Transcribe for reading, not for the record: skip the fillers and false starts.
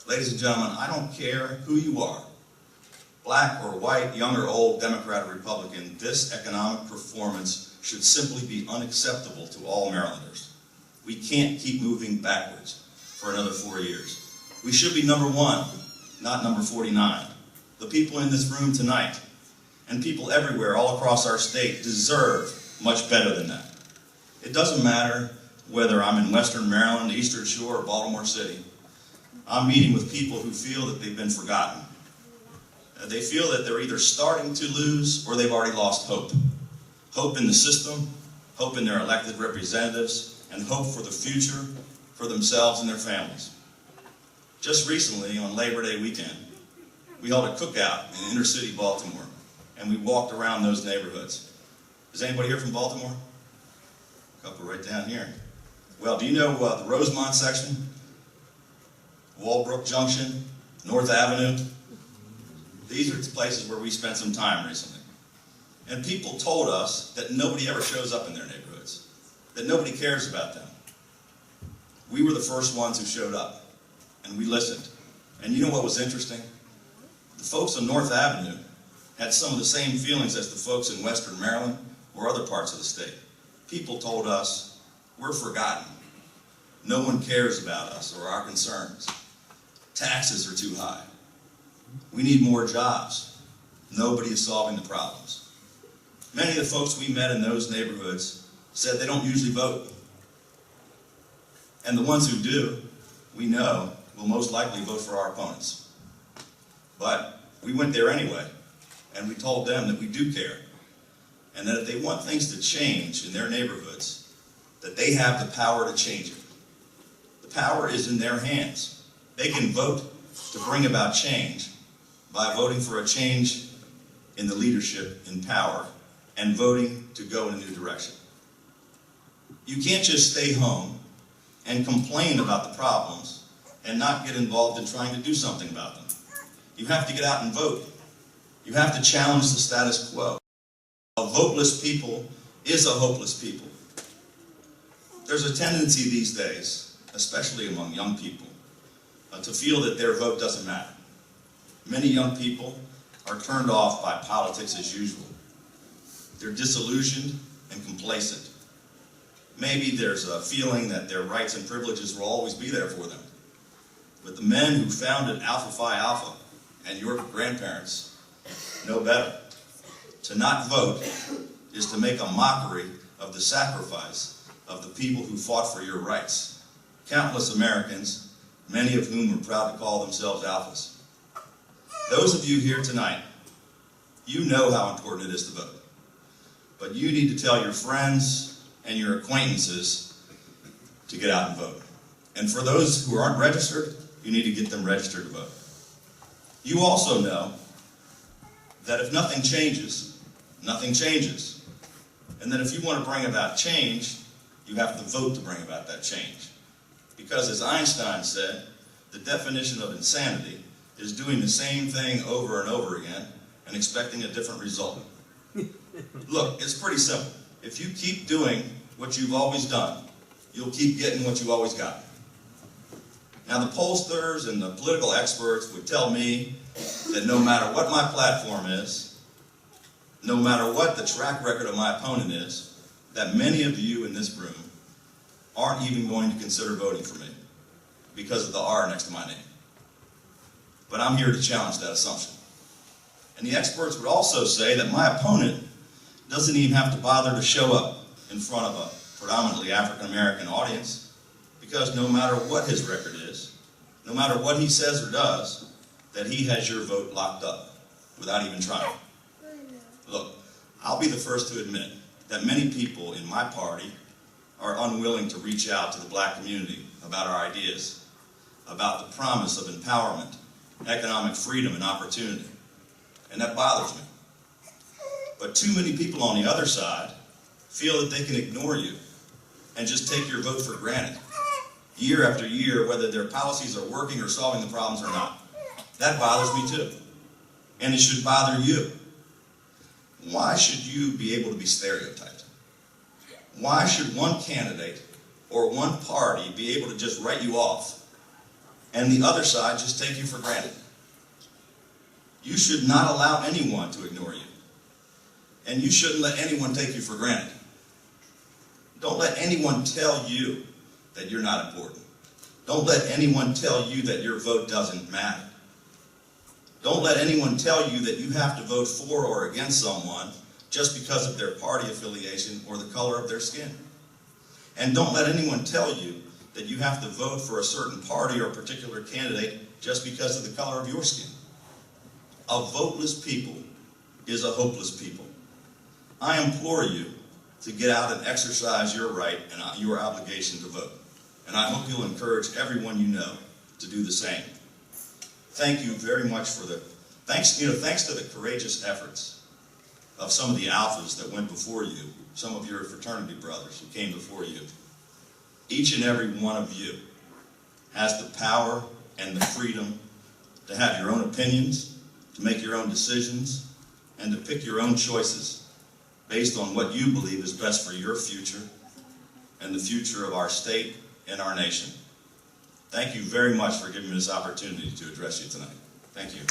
Ladies and gentlemen, I don't care who you are, black or white, young or old, Democrat or Republican, this economic performance should simply be unacceptable to all Marylanders. We can't keep moving backwards for another 4 years. We should be number 1, not number 49. The people in this room tonight and people everywhere all across our state deserve much better than that. It doesn't matter whether I'm in Western Maryland, Eastern Shore, or Baltimore City. I'm meeting with people who feel that they've been forgotten. They feel that they're either starting to lose or they've already lost hope. Hope in the system, hope in their elected representatives, and hope for the future for themselves and their families. Just recently, on Labor Day weekend, we held a cookout in inner city Baltimore, and we walked around those neighborhoods. Is anybody here from Baltimore? A couple right down here. Well, do you know the Rosemont section? Walbrook Junction, North Avenue? These are places where we spent some time recently. And people told us that nobody ever shows up in their neighborhoods, that nobody cares about them. We were the first ones who showed up, and we listened. And you know what was interesting? The folks on North Avenue had some of the same feelings as the folks in Western Maryland or other parts of the state. People told us, we're forgotten. No one cares about us or our concerns. Taxes are too high. We need more jobs. Nobody is solving the problems. Many of the folks we met in those neighborhoods said they don't usually vote. And the ones who do, we know, will most likely vote for our opponents. But we went there anyway, and we told them that we do care, and that if they want things to change in their neighborhoods, that they have the power to change it. The power is in their hands. They can vote to bring about change by voting for a change in the leadership in power and voting to go in a new direction. You can't just stay home and complain about the problems and not get involved in trying to do something about them. You have to get out and vote. You have to challenge the status quo. A voteless people is a hopeless people. There's a tendency these days, especially among young people, to feel that their vote doesn't matter. Many young people are turned off by politics as usual. They're disillusioned and complacent. Maybe there's a feeling that their rights and privileges will always be there for them. But the men who founded Alpha Phi Alpha and your grandparents know better. To not vote is to make a mockery of the sacrifice of the people who fought for your rights. Countless Americans, many of whom are proud to call themselves Alphas. Those of you here tonight, you know how important it is to vote. But you need to tell your friends and your acquaintances to get out and vote. And for those who aren't registered, you need to get them registered to vote. You also know that if nothing changes, nothing changes. And that if you want to bring about change, you have to vote to bring about that change. Because as Einstein said, the definition of insanity is doing the same thing over and over again and expecting a different result. Look, it's pretty simple. If you keep doing what you've always done, you'll keep getting what you always got. Now, the pollsters and the political experts would tell me that no matter what my platform is, no matter what the track record of my opponent is, that many of you in this room aren't even going to consider voting for me because of the R next to my name. But I'm here to challenge that assumption. And the experts would also say that my opponent doesn't even have to bother to show up in front of a predominantly African-American audience, because no matter what his record is, no matter what he says or does, that he has your vote locked up without even trying. Look, I'll be the first to admit that many people in my party are unwilling to reach out to the black community about our ideas, about the promise of empowerment, economic freedom, and opportunity. And that bothers me. But too many people on the other side feel that they can ignore you and just take your vote for granted, year after year, whether their policies are working or solving the problems or not. That bothers me too. And it should bother you. Why should you be able to be stereotyped? Why should one candidate or one party be able to just write you off and the other side just take you for granted. You should not allow anyone to ignore you. And you shouldn't let anyone take you for granted. Don't let anyone tell you that you're not important. Don't let anyone tell you that your vote doesn't matter. Don't let anyone tell you that you have to vote for or against someone just because of their party affiliation or the color of their skin. And don't let anyone tell you that you have to vote for a certain party or a particular candidate just because of the color of your skin. A voteless people is a hopeless people. I implore you to get out and exercise your right and your obligation to vote. And I hope you'll encourage everyone you know to do the same. Thank you very much for thanks to the courageous efforts of some of the alphas that went before you, some of your fraternity brothers who came before you. Each and every one of you has the power and the freedom to have your own opinions, to make your own decisions, and to pick your own choices based on what you believe is best for your future and the future of our state and our nation. Thank you very much for giving me this opportunity to address you tonight. Thank you.